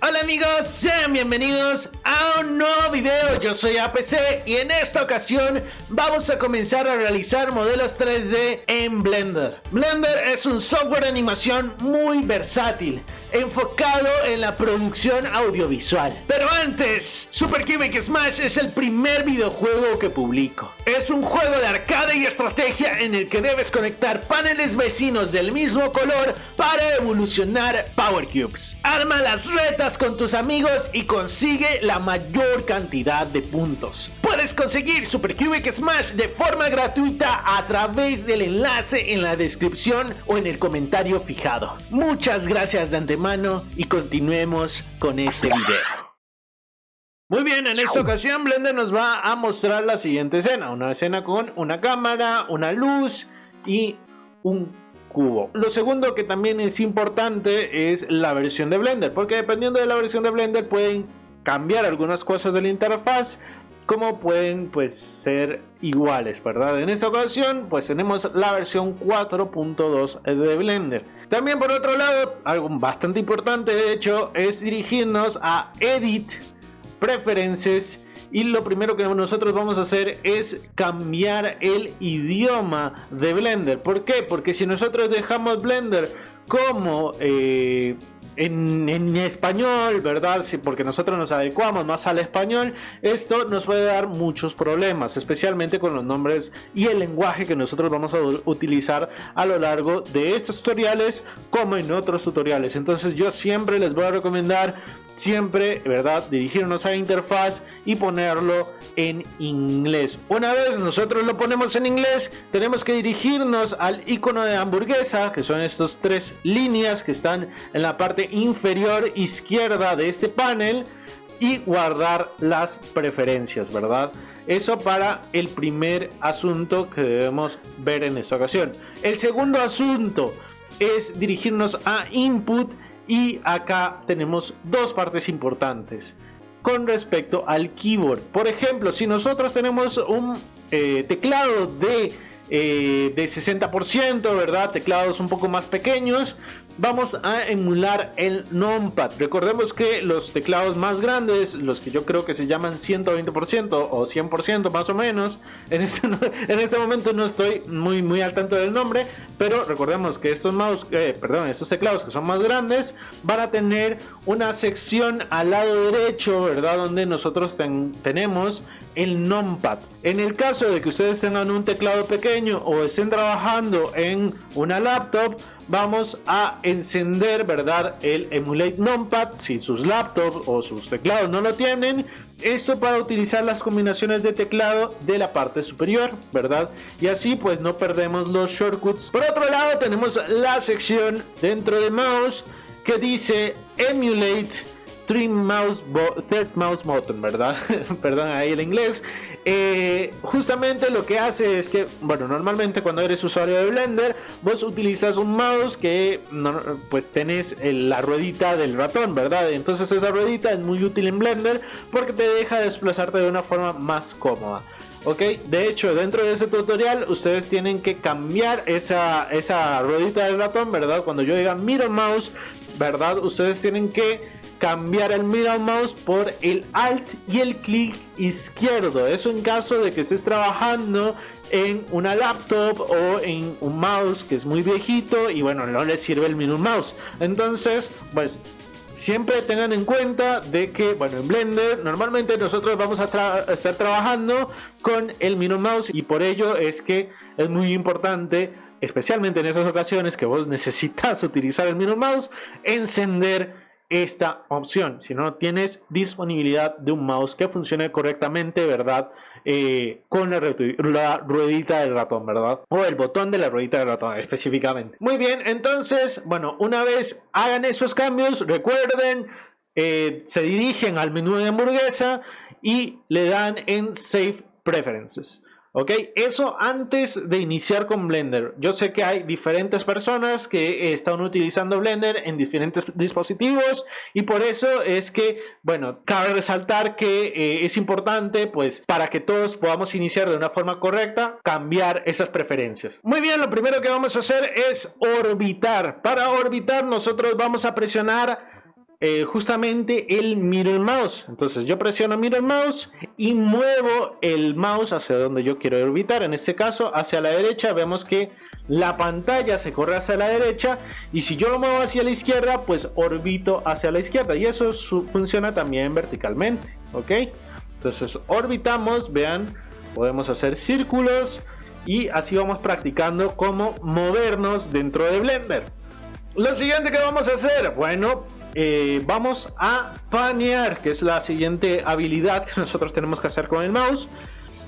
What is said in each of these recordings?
Hola amigos, sean bienvenidos a un nuevo video. Yo soy APC y en esta ocasión vamos a comenzar a realizar modelos 3D en Blender. Blender es un software de animación muy versátil, enfocado en la producción audiovisual. Pero antes, Super Cubic Smash es el primer videojuego que publico. Es un juego de arcade y estrategia en el que debes conectar paneles vecinos del mismo color para evolucionar Power Cubes. Arma las retas con tus amigos y consigue la mayor cantidad de puntos. Puedes conseguir Super Cubic Smash de forma gratuita a través del enlace en la descripción o en el comentario fijado. Muchas gracias de antemano y continuemos con este video. Muy bien, en esta ocasión Blender nos va a mostrar la siguiente escena. Una escena con una cámara, una luz y un cubo. Lo segundo que también es importante es la versión de Blender, porque dependiendo de la versión de Blender pueden cambiar algunas cosas de la interfaz, como pueden ser iguales, ¿verdad? En esta ocasión pues tenemos la versión 4.2 de Blender. También por otro lado, algo bastante importante de hecho es dirigirnos a Edit, Preferences, y lo primero que nosotros vamos a hacer es cambiar el idioma de Blender. ¿Por qué? Porque si nosotros dejamos Blender como en español, ¿verdad? Sí, porque nosotros nos adecuamos más al español, esto nos puede dar muchos problemas, especialmente con los nombres y el lenguaje que nosotros vamos a utilizar a lo largo de estos tutoriales como en otros tutoriales. Entonces yo siempre les voy a recomendar ¿verdad? Dirigirnos a la interfaz y ponerlo en inglés. Una vez nosotros lo ponemos en inglés, tenemos que dirigirnos al icono de hamburguesa, que son estas tres líneas que están en la parte inferior izquierda de este panel, y guardar las preferencias, ¿verdad? Eso para el primer asunto que debemos ver en esta ocasión. El segundo asunto es dirigirnos a Input. Y acá tenemos dos partes importantes con respecto al keyboard. Por ejemplo, si nosotros tenemos un teclado de 60%, ¿verdad? Teclados un poco más pequeños, vamos a emular el numpad. Recordemos que los teclados más grandes, los que yo creo que se llaman 120% o 100% más o menos, en este momento no estoy muy al tanto del nombre, pero recordemos que estos estos teclados que son más grandes van a tener una sección al lado derecho, ¿verdad? Donde nosotros tenemos el numpad. En el caso de que ustedes tengan un teclado pequeño o estén trabajando en una laptop, vamos a encender, ¿verdad?, el Emulate Numpad si sus laptops o sus teclados no lo tienen. Esto para utilizar las combinaciones de teclado de la parte superior, ¿verdad? Y así pues no perdemos los shortcuts. Por otro lado tenemos la sección dentro de mouse que dice Emulate Third Mouse Button, ¿verdad? Perdón ahí el inglés. Justamente lo que hace es que, bueno, normalmente cuando eres usuario de Blender, vos utilizas un mouse que pues tenés la ruedita del ratón, ¿verdad? Entonces esa ruedita es muy útil en Blender porque te deja desplazarte de una forma más cómoda. Ok, de hecho dentro de ese tutorial ustedes tienen que cambiar esa ruedita del ratón, ¿verdad? Cuando yo diga Mirror Mouse, ¿verdad? Ustedes tienen que cambiar el Mirror Mouse por el Alt y el clic izquierdo. Eso en caso de que estés trabajando en una laptop o en un mouse que es muy viejito y bueno, no les sirve el Mirror Mouse. Entonces, pues siempre tengan en cuenta de que, bueno, en Blender normalmente nosotros vamos a estar trabajando con el Mirror Mouse, y por ello es que es muy importante, especialmente en esas ocasiones que vos necesitas utilizar el Mirror Mouse, encender esta opción. Si no tienes disponibilidad de un mouse que funcione correctamente, ¿verdad? Con la ruedita del ratón, ¿verdad? O el botón de la ruedita del ratón específicamente. Muy bien, entonces, bueno, una vez hagan esos cambios, recuerden, se dirigen al menú de hamburguesa y le dan en Save Preferences. Ok, eso antes de iniciar con Blender. Yo sé que hay diferentes personas que están utilizando Blender en diferentes dispositivos, y por eso es que, bueno, cabe resaltar que es importante, pues, para que todos podamos iniciar de una forma correcta, cambiar esas preferencias. Muy bien, lo primero que vamos a hacer es orbitar. Para orbitar nosotros vamos a presionar justamente el Mirror Mouse. Entonces yo presiono Mirror Mouse y muevo el mouse hacia donde yo quiero orbitar. En este caso hacia la derecha. Vemos que la pantalla se corre hacia la derecha, y si yo lo muevo hacia la izquierda, pues orbito hacia la izquierda, y eso funciona también verticalmente, ¿ok? Entonces orbitamos, vean, podemos hacer círculos y así vamos practicando cómo movernos dentro de Blender. Lo siguiente que vamos a hacer, bueno, vamos a panear, que es la siguiente habilidad que nosotros tenemos que hacer con el mouse.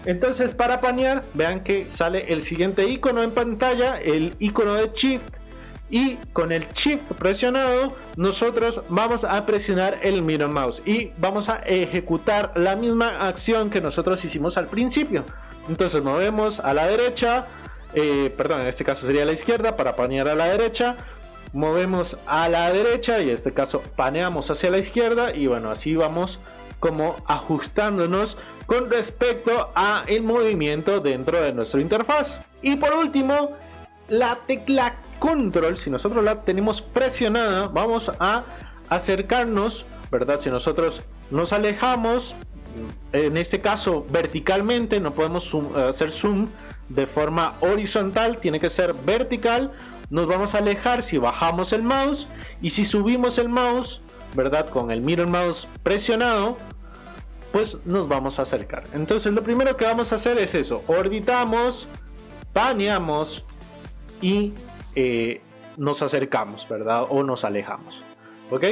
Entonces, para panear, vean que sale el siguiente icono en pantalla, el icono de Shift, y con el Shift presionado nosotros vamos a presionar el Mirror Mouse y vamos a ejecutar la misma acción que nosotros hicimos al principio. Entonces movemos a la derecha, perdón, en este caso sería a la izquierda para panear a la derecha. Movemos a la derecha y en este caso paneamos hacia la izquierda, y bueno, así vamos como ajustándonos con respecto a el movimiento dentro de nuestra interfaz. Y por último, la tecla control, si nosotros la tenemos presionada, vamos a acercarnos, ¿verdad? Si nosotros nos alejamos, en este caso verticalmente, no podemos hacer zoom de forma horizontal, tiene que ser vertical. Nos vamos a alejar si bajamos el mouse, y si subimos el mouse, ¿verdad? Con el Mirror Mouse presionado, pues nos vamos a acercar. Entonces lo primero que vamos a hacer es eso: orbitamos, paneamos y nos acercamos, ¿verdad? O nos alejamos, ¿ok?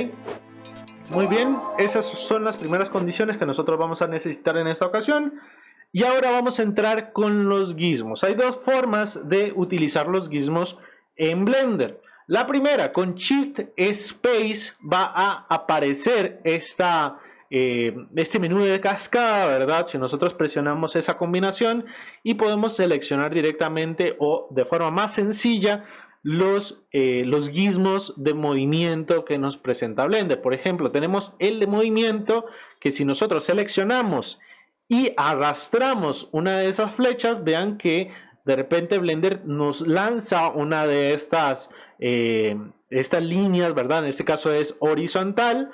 Muy bien, esas son las primeras condiciones que nosotros vamos a necesitar en esta ocasión. Y ahora vamos a entrar con los gizmos. Hay dos formas de utilizar los gizmos en Blender. La primera, con Shift Space va a aparecer este menú de cascada, ¿verdad? Si nosotros presionamos esa combinación, y podemos seleccionar directamente o de forma más sencilla los gizmos de movimiento que nos presenta Blender. Por ejemplo, tenemos el de movimiento, que si nosotros seleccionamos y arrastramos una de esas flechas, vean que de repente Blender nos lanza una de estas líneas, ¿verdad? En este caso es horizontal.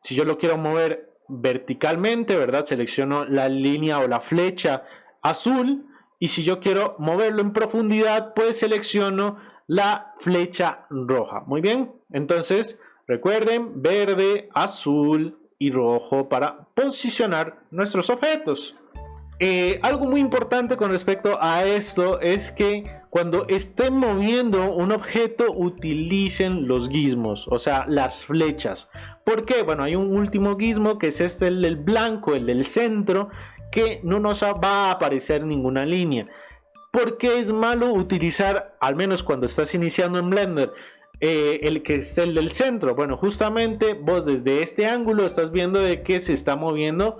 Si yo lo quiero mover verticalmente, ¿verdad? Selecciono la línea o la flecha azul, y si yo quiero moverlo en profundidad, pues selecciono la flecha roja. Muy bien, entonces recuerden, verde, azul y rojo para posicionar nuestros objetos. Algo muy importante con respecto a esto es que cuando estén moviendo un objeto, utilicen los gizmos, o sea, las flechas. ¿Por qué? Bueno, hay un último gizmo, que es este, el del blanco, el del centro, que no nos va a aparecer ninguna línea. ¿Por qué es malo utilizar, al menos cuando estás iniciando en Blender, el que es el del centro? Bueno, justamente vos desde este ángulo estás viendo de que se está moviendo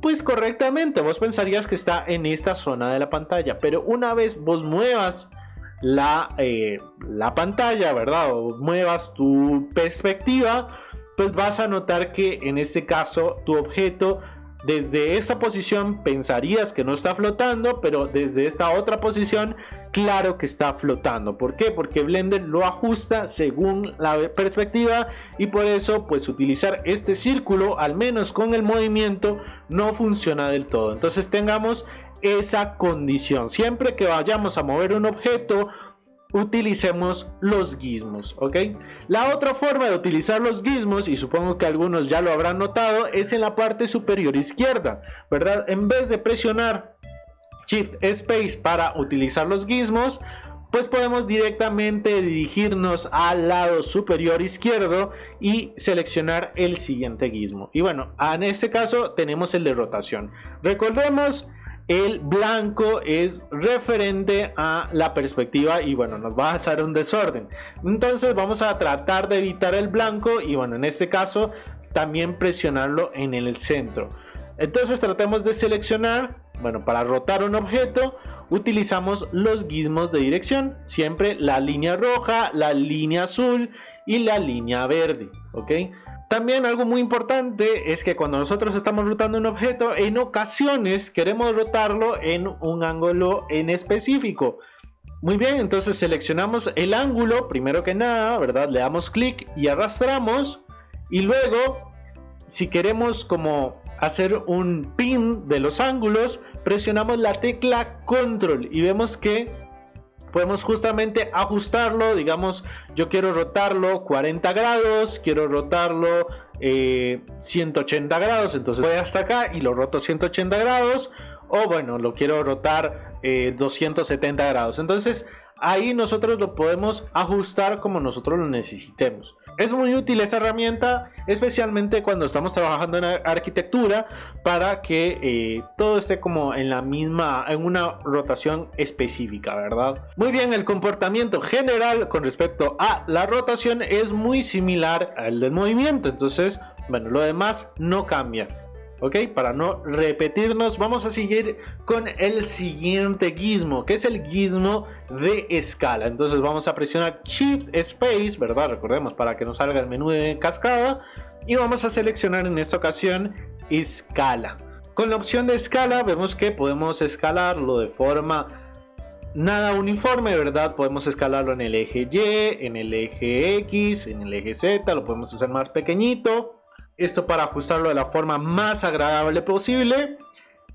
pues correctamente. Vos pensarías que está en esta zona de la pantalla, pero una vez vos muevas la pantalla, ¿verdad? O muevas tu perspectiva, pues vas a notar que en este caso tu objeto desde esta posición pensarías que no está flotando, pero desde esta otra posición claro que está flotando. ¿Por qué? Porque Blender lo ajusta según la perspectiva, y por eso pues utilizar este círculo, al menos con el movimiento, no funciona del todo. Entonces tengamos esa condición. Siempre que vayamos a mover un objeto, utilicemos los gizmos, ¿ok? La otra forma de utilizar los gizmos, y supongo que algunos ya lo habrán notado, es en la parte superior izquierda, ¿verdad? En vez de presionar Shift Space para utilizar los gizmos, pues podemos directamente dirigirnos al lado superior izquierdo y seleccionar el siguiente gizmo. Y bueno, en este caso tenemos el de rotación. Recordemos, el blanco es referente a la perspectiva y bueno, nos va a hacer un desorden. Entonces vamos a tratar de evitar el blanco y bueno, en este caso también presionarlo en el centro. Entonces tratemos de seleccionar, bueno, para rotar un objeto utilizamos los gizmos de dirección, siempre la línea roja, la línea azul y la línea verde, ¿ok? También algo muy importante es que cuando nosotros estamos rotando un objeto, en ocasiones queremos rotarlo en un ángulo en específico. Muy bien, entonces seleccionamos el ángulo, primero que nada, ¿verdad? Le damos clic y arrastramos Y luego, si queremos como hacer un pin de los ángulos, presionamos la tecla control y vemos que podemos justamente ajustarlo. Digamos, yo quiero rotarlo 40 grados, quiero rotarlo 180 grados, entonces voy hasta acá y lo roto 180 grados, o bueno, lo quiero rotar 270 grados. Entonces ahí nosotros lo podemos ajustar como nosotros lo necesitemos. Es muy útil esta herramienta, especialmente cuando estamos trabajando en arquitectura, para que todo esté como en una rotación específica, ¿verdad? Muy bien, el comportamiento general con respecto a la rotación es muy similar al del movimiento. Entonces, bueno, lo demás no cambia. Ok, para no repetirnos, vamos a seguir con el siguiente gizmo, que es el gizmo de escala. Entonces vamos a presionar Shift Space, ¿verdad? Recordemos, para que nos salga el menú de cascada. Y vamos a seleccionar en esta ocasión escala. Con la opción de escala vemos que podemos escalarlo de forma nada uniforme, ¿verdad? Podemos escalarlo en el eje Y, en el eje X, en el eje Z, lo podemos hacer más pequeñito. Esto para ajustarlo de la forma más agradable posible.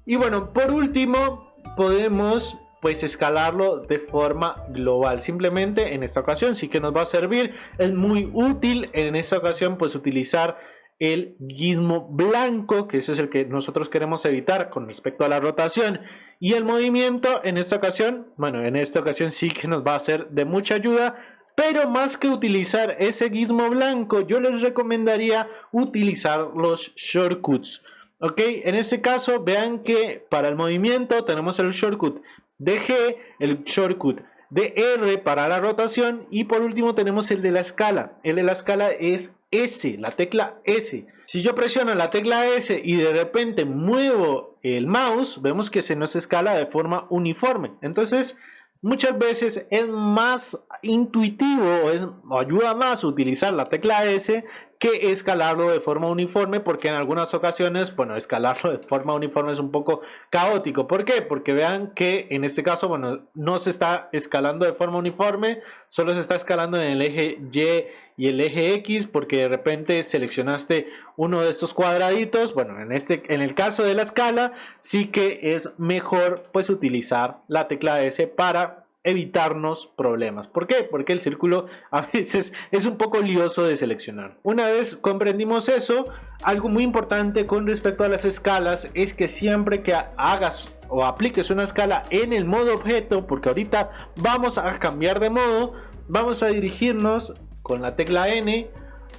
Y bueno, por último, podemos pues escalarlo de forma global. Simplemente en esta ocasión sí que nos va a servir. Es muy útil en esta ocasión pues utilizar el gizmo blanco, que ese es el que nosotros queremos evitar con respecto a la rotación y el movimiento. En esta ocasión, bueno, en esta ocasión sí que nos va a ser de mucha ayuda. Pero más que utilizar ese gizmo blanco, yo les recomendaría utilizar los shortcuts. Ok, en este caso vean que para el movimiento tenemos el shortcut de G, el shortcut de R para la rotación, y por último tenemos el de la escala. El de la escala es S, la tecla S. Si yo presiono la tecla S y de repente muevo el mouse, vemos que se nos escala de forma uniforme. Entonces, muchas veces es más intuitivo o ayuda más utilizar la tecla S que escalarlo de forma uniforme, porque en algunas ocasiones, bueno, escalarlo de forma uniforme es un poco caótico. ¿Por qué? Porque vean que en este caso, bueno, no se está escalando de forma uniforme, solo se está escalando en el eje Y y el eje X, porque de repente seleccionaste uno de estos cuadraditos. Bueno, en el caso de la escala, sí que es mejor pues utilizar la tecla S para evitarnos problemas. ¿Por qué? Porque el círculo a veces es un poco lioso de seleccionar. Una vez comprendimos eso, algo muy importante con respecto a las escalas es que siempre que hagas o apliques una escala en el modo objeto, porque ahorita vamos a cambiar de modo, vamos a dirigirnos con la tecla N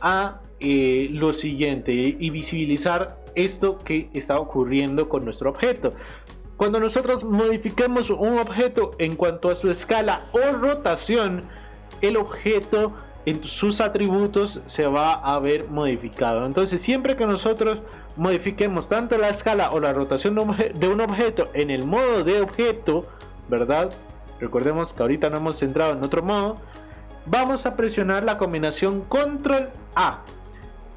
a lo siguiente y visibilizar esto que está ocurriendo con nuestro objeto. Cuando nosotros modifiquemos un objeto en cuanto a su escala o rotación, el objeto en sus atributos se va a ver modificado. Entonces, siempre que nosotros modifiquemos tanto la escala o la rotación de un objeto en el modo de objeto, ¿verdad? Recordemos que ahorita no hemos entrado en otro modo. Vamos a presionar la combinación Control A.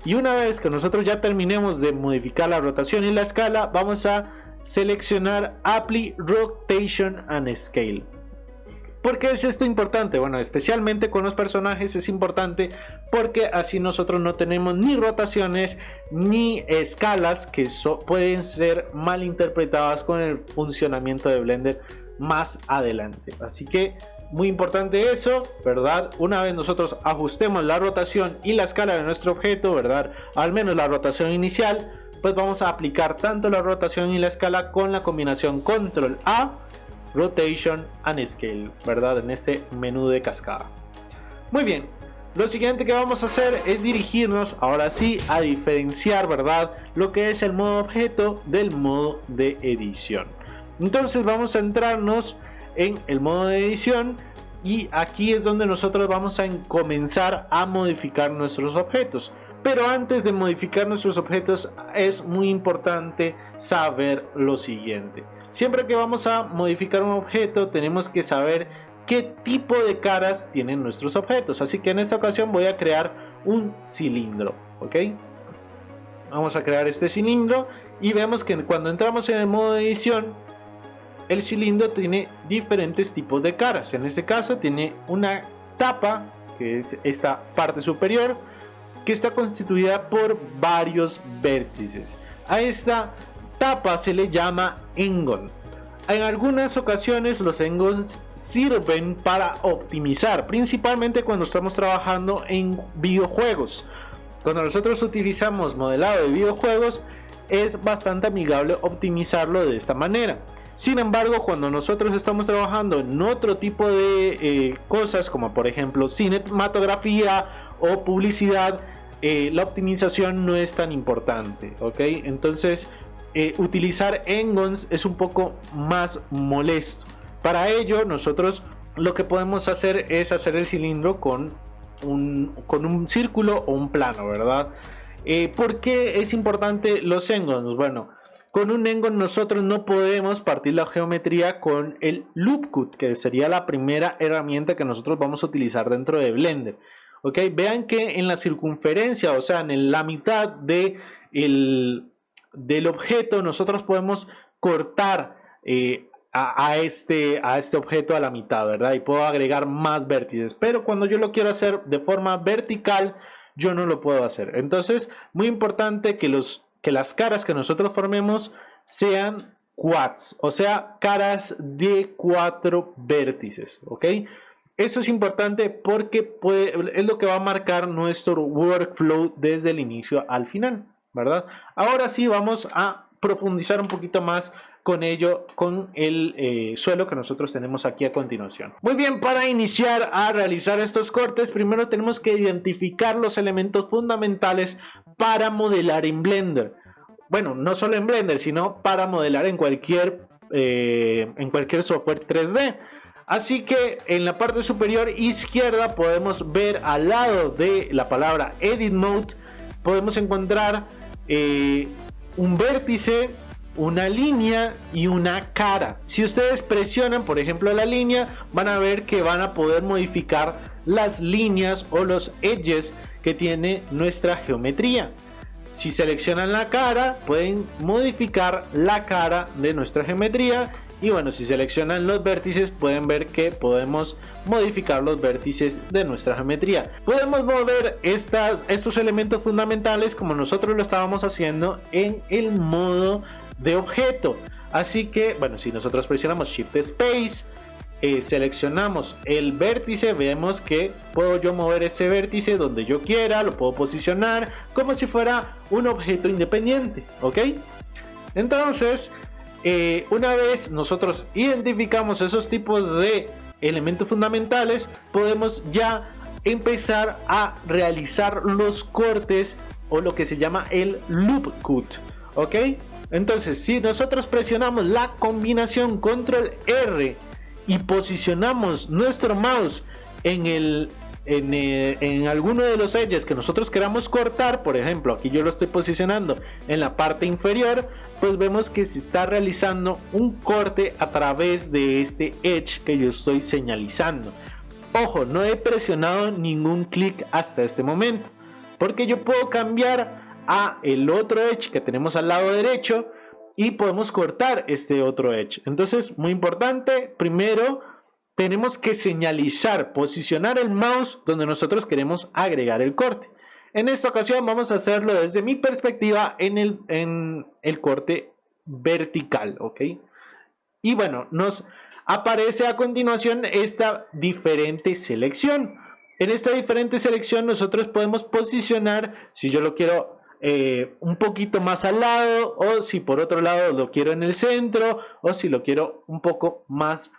Y una vez que nosotros ya terminemos de modificar la rotación y la escala, vamos a seleccionar Apply Rotation and Scale. ¿Por qué es esto importante? Bueno, especialmente con los personajes es importante porque así nosotros no tenemos ni rotaciones ni escalas que pueden ser mal interpretadas con el funcionamiento de Blender más adelante. Así que muy importante eso, ¿verdad? Una vez nosotros ajustemos la rotación y la escala de nuestro objeto, ¿verdad? Al menos la rotación inicial, pues vamos a aplicar tanto la rotación y la escala con la combinación Control A, Rotation and Scale, ¿verdad? En este menú de cascada. Muy bien, lo siguiente que vamos a hacer es dirigirnos ahora sí a diferenciar, ¿verdad? Lo que es el modo objeto del modo de edición. Entonces vamos a entrarnos en el modo de edición y aquí es donde nosotros vamos a comenzar a modificar nuestros objetos. Pero antes de modificar nuestros objetos es muy importante saber lo siguiente. Siempre que vamos a modificar un objeto tenemos que saber qué tipo de caras tienen nuestros objetos. Así que en esta ocasión voy a crear un cilindro, ¿ok? Vamos a crear este cilindro y vemos que cuando entramos en el modo de edición, el cilindro tiene diferentes tipos de caras. En este caso tiene una tapa, que es esta parte superior, que está constituida por varios vértices. A esta tapa se le llama engon. En algunas ocasiones los engons sirven para optimizar, principalmente cuando estamos trabajando en videojuegos. Cuando nosotros utilizamos modelado de videojuegos, es bastante amigable optimizarlo de esta manera. Sin embargo, cuando nosotros estamos trabajando en otro tipo de cosas, como por ejemplo cinematografía o publicidad, la optimización no es tan importante, ¿ok? Entonces, utilizar engons es un poco más molesto. Para ello, nosotros lo que podemos hacer es hacer el cilindro con un círculo o un plano, ¿verdad? ¿Por qué es importante los engons? Bueno, con un engon nosotros no podemos partir la geometría con el loop cut, que sería la primera herramienta que nosotros vamos a utilizar dentro de Blender. ¿Ok? Vean que en la circunferencia, o sea, en la mitad del objeto, nosotros podemos cortar a este objeto a la mitad, ¿verdad? Y puedo agregar más vértices. Pero cuando yo lo quiero hacer de forma vertical, yo no lo puedo hacer. Entonces, muy importante que las caras que nosotros formemos sean quads, o sea, caras de 4 vértices, ¿ok? Eso es importante porque es lo que va a marcar nuestro workflow desde el inicio al final, ¿verdad? Ahora sí vamos a profundizar un poquito más con ello, con el suelo que nosotros tenemos aquí a continuación. Muy bien, para iniciar a realizar estos cortes, primero tenemos que identificar los elementos fundamentales para modelar en Blender. Bueno, no solo en Blender, sino para modelar en cualquier software 3D. Así que en la parte superior izquierda podemos ver al lado de la palabra Edit Mode, podemos encontrar un vértice, una línea y una cara. Si ustedes presionan, por ejemplo, la línea, van a ver que van a poder modificar las líneas o los edges que tiene nuestra geometría. Si seleccionan la cara, pueden modificar la cara de nuestra geometría. Y bueno, si seleccionan los vértices, pueden ver que podemos modificar los vértices de nuestra geometría. Podemos mover estos elementos fundamentales como nosotros lo estábamos haciendo en el modo de objeto. Así que, bueno, si nosotros presionamos Shift Space, seleccionamos el vértice, vemos que puedo yo mover este vértice donde yo quiera, lo puedo posicionar como si fuera un objeto independiente, ¿ok? Entonces, una vez nosotros identificamos esos tipos de elementos fundamentales, podemos ya empezar a realizar los cortes o lo que se llama el loop cut, ¿ok? Entonces, si nosotros presionamos la combinación Control R y posicionamos nuestro mouse en alguno de los edges que nosotros queramos cortar, por ejemplo, aquí yo lo estoy posicionando en la parte inferior, pues vemos que se está realizando un corte a través de este edge que yo estoy señalizando. Ojo, no he presionado ningún clic hasta este momento, porque yo puedo cambiar a el otro edge que tenemos al lado derecho y podemos cortar este otro edge. Entonces, muy importante, primero tenemos que señalizar, posicionar el mouse donde nosotros queremos agregar el corte. En esta ocasión vamos a hacerlo desde mi perspectiva en el corte vertical, ¿ok? Y bueno, nos aparece a continuación esta diferente selección. En esta diferente selección nosotros podemos posicionar, si yo lo quiero un poquito más al lado, o si por otro lado lo quiero en el centro, o si lo quiero un poco más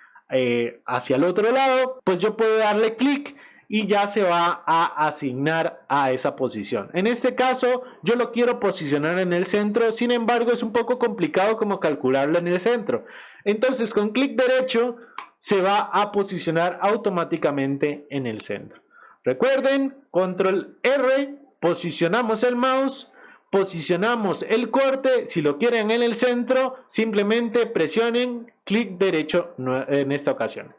hacia el otro lado, pues yo puedo darle clic y ya se va a asignar a esa posición. En este caso yo lo quiero posicionar en el centro, sin embargo es un poco complicado como calcularlo en el centro. Entonces con clic derecho se va a posicionar automáticamente en el centro. Recuerden, Control R, posicionamos el mouse, posicionamos el corte. Si lo quieren en el centro, simplemente presionen clic derecho en esta ocasión.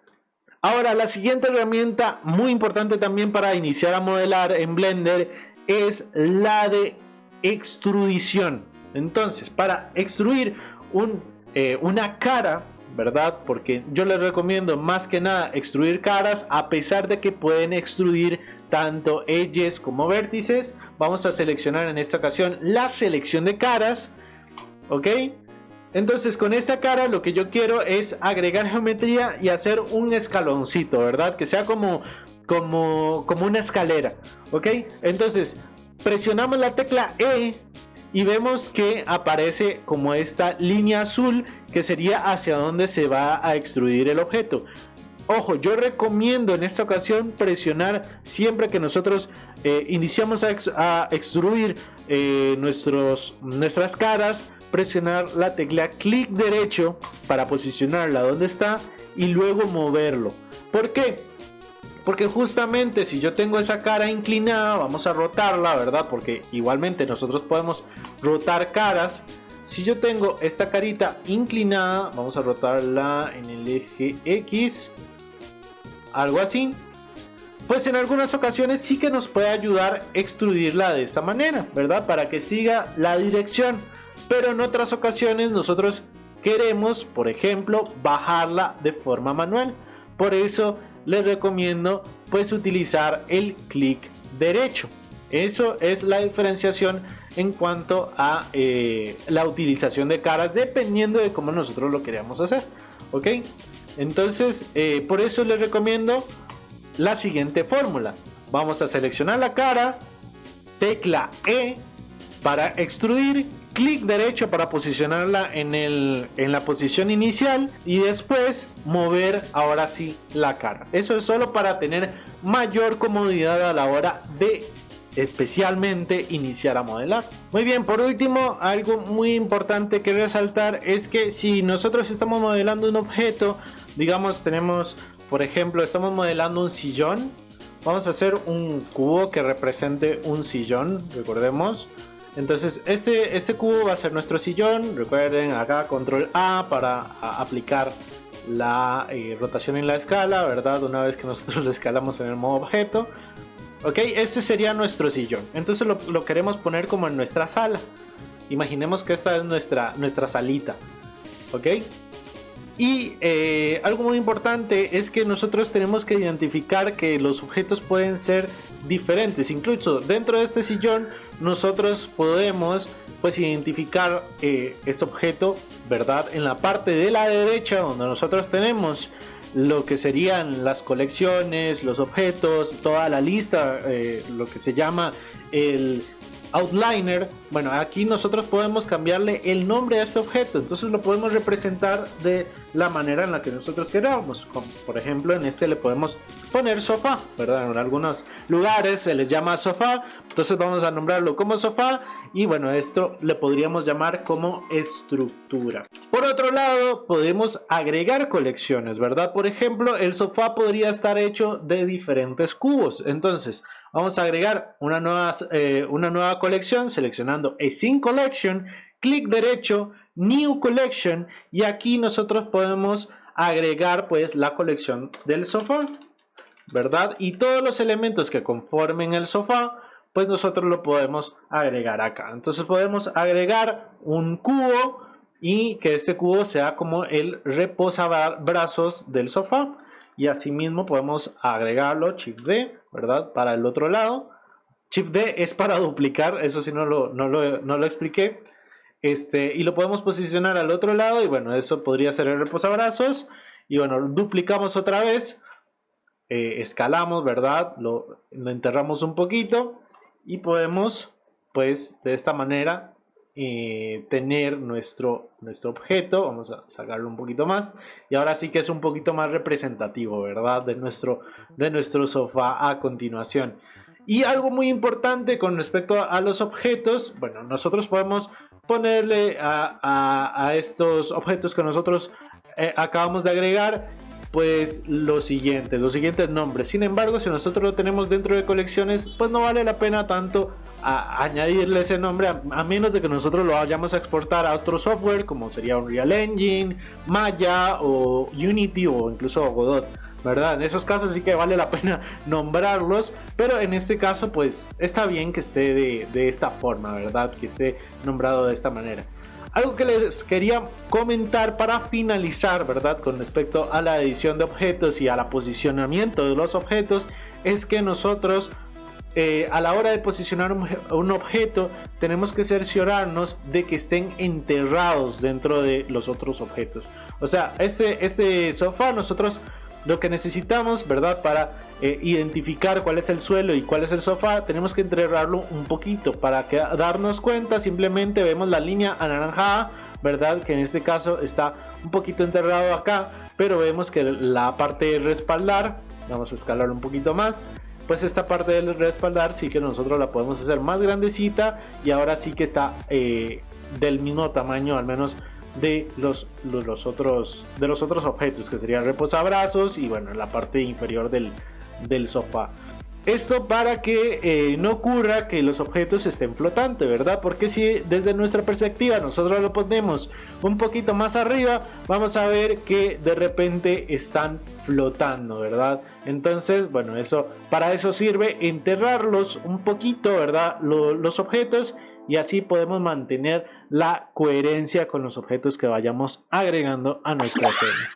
Ahora, la siguiente herramienta muy importante también para iniciar a modelar en Blender es la de extrudición. Entonces, para extruir una cara, ¿verdad? Porque yo les recomiendo más que nada extruir caras, a pesar de que pueden extruir tanto edges como vértices. vamos a seleccionar en esta ocasión la selección de caras, ¿ok? Entonces con esta cara lo que yo quiero es agregar geometría y hacer un escaloncito, ¿verdad? Que sea como una escalera, ¿ok? Entonces presionamos la tecla E y vemos que aparece como esta línea azul que sería hacia donde se va a extruir el objeto. Ojo, yo recomiendo en esta ocasión presionar siempre que nosotros iniciamos a extruir nuestras caras, presionar la tecla clic derecho para posicionarla donde está y luego moverlo. ¿Por qué? Porque justamente si yo tengo esa cara inclinada, vamos a rotarla, ¿verdad? Porque igualmente nosotros podemos rotar caras. Si yo tengo esta carita inclinada, vamos a rotarla en el eje X, algo así. Pues en algunas ocasiones sí que nos puede ayudar extrudirla de esta manera, ¿verdad? Para que siga la dirección. Pero en otras ocasiones nosotros queremos, por ejemplo, bajarla de forma manual. Por eso les recomiendo pues utilizar el clic derecho. Eso es la diferenciación en cuanto a la utilización de caras, dependiendo de cómo nosotros lo queramos hacer, ¿ok? Entonces por eso les recomiendo la siguiente fórmula. Vamos a seleccionar la cara, tecla E para extruir, clic derecho para posicionarla en la posición inicial y después mover ahora sí la cara. Eso es solo para tener mayor comodidad a la hora de especialmente iniciar a modelar. Muy bien, por último, algo muy importante que resaltar es que si nosotros estamos modelando un objeto, digamos tenemos, por ejemplo, estamos modelando un sillón, vamos a hacer un cubo que represente un sillón, recordemos. Entonces este cubo va a ser nuestro sillón. Recuerden acá control A para aplicar la rotación en la escala, ¿verdad? Una vez que nosotros lo escalamos en el modo objeto. Ok, este sería nuestro sillón. Entonces lo queremos poner como en nuestra sala. Imaginemos que esta es nuestra salita. Ok. Y algo muy importante es que nosotros tenemos que identificar que los objetos pueden ser diferentes. Incluso dentro de este sillón nosotros podemos pues identificar este objeto, ¿verdad? En la parte de la derecha, donde nosotros tenemos lo que serían las colecciones, los objetos, toda la lista, lo que se llama el outliner. Bueno, aquí nosotros podemos cambiarle el nombre a este objeto, entonces lo podemos representar de la manera en la que nosotros queramos. Como por ejemplo en este le podemos poner sofá, ¿verdad? En algunos lugares se les llama sofá, entonces vamos a nombrarlo como sofá y bueno, esto le podríamos llamar como estructura. Por otro lado, podemos agregar colecciones, ¿verdad? Por ejemplo, el sofá podría estar hecho de diferentes cubos, entonces vamos a agregar una nueva colección seleccionando Scene Collection, clic derecho, New Collection y aquí nosotros podemos agregar pues la colección del sofá, ¿verdad? Y todos los elementos que conformen el sofá pues nosotros lo podemos agregar acá. Entonces podemos agregar un cubo y que este cubo sea como el reposabrazos del sofá. Y asimismo podemos agregarlo, Shift D, ¿verdad? Para el otro lado. Shift D es para duplicar, eso sí no lo expliqué. Y lo podemos posicionar al otro lado y bueno, eso podría ser el reposabrazos. Y bueno, duplicamos otra vez, escalamos, ¿verdad? Lo enterramos un poquito y podemos, pues, de esta manera tener nuestro objeto. Vamos a sacarlo un poquito más y ahora sí que es un poquito más representativo, ¿verdad? De nuestro sofá a continuación. Y algo muy importante con respecto a los objetos, bueno, nosotros podemos ponerle a estos objetos que nosotros acabamos de agregar pues los siguientes nombres. Sin embargo, si nosotros lo tenemos dentro de colecciones, pues no vale la pena tanto añadirle ese nombre a menos de que nosotros lo vayamos a exportar a otro software como sería Unreal Engine, Maya o Unity o incluso Godot, ¿verdad? En esos casos sí que vale la pena nombrarlos, pero en este caso pues está bien que esté de esta forma, ¿verdad? Que esté nombrado de esta manera. Algo que les quería comentar para finalizar, ¿verdad? Con respecto a la edición de objetos y al posicionamiento de los objetos, es que nosotros a la hora de posicionar un objeto, tenemos que cerciorarnos de que estén enterrados dentro de los otros objetos. O sea, este sofá, nosotros lo que necesitamos, ¿verdad? Para identificar cuál es el suelo y cuál es el sofá, tenemos que enterrarlo un poquito. Para darnos cuenta, simplemente vemos la línea anaranjada, ¿verdad? Que en este caso está un poquito enterrado acá, pero vemos que la parte de respaldar, vamos a escalar un poquito más, pues esta parte del respaldar sí que nosotros la podemos hacer más grandecita, y ahora sí que está del mismo tamaño, al menos de los otros objetos, que serían reposabrazos y bueno, la parte inferior del sofá. Esto para que no ocurra que los objetos estén flotando, ¿verdad? Porque si desde nuestra perspectiva nosotros lo ponemos un poquito más arriba, vamos a ver que de repente están flotando, ¿verdad? Entonces, bueno, para eso sirve enterrarlos un poquito, ¿verdad? Los objetos, y así podemos mantener la coherencia con los objetos que vayamos agregando a nuestra escena.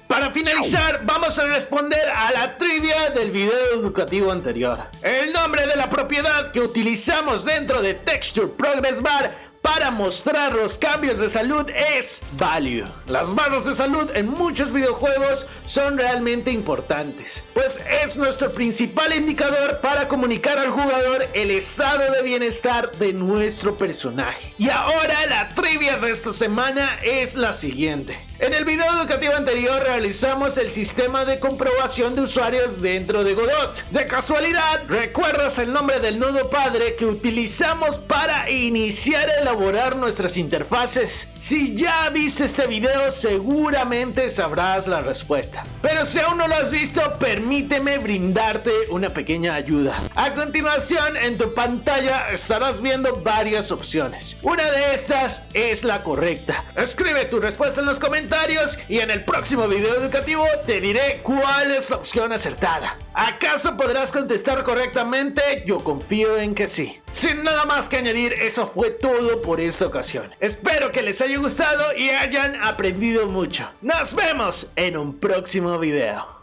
Para finalizar, vamos a responder a la trivia del video educativo anterior. El nombre de la propiedad que utilizamos dentro de Texture Progress Bar para mostrar los cambios de salud es Value. Las barras de salud en muchos videojuegos son realmente importantes, pues es nuestro principal indicador para comunicar al jugador el estado de bienestar de nuestro personaje. Y ahora la trivia de esta semana es la siguiente. En el video educativo anterior realizamos el sistema de comprobación de usuarios dentro de Godot. De casualidad, ¿recuerdas el nombre del nodo padre que utilizamos para iniciar a elaborar nuestras interfaces? Si ya viste este video, seguramente sabrás la respuesta. Pero si aún no lo has visto, permíteme brindarte una pequeña ayuda. A continuación, en tu pantalla estarás viendo varias opciones. Una de estas es la correcta. Escribe tu respuesta en los comentarios y en el próximo video educativo te diré cuál es la opción acertada. ¿Acaso podrás contestar correctamente? Yo confío en que sí. Sin nada más que añadir, eso fue todo por esta ocasión. Espero que les haya gustado y hayan aprendido mucho. Nos vemos en un próximo video.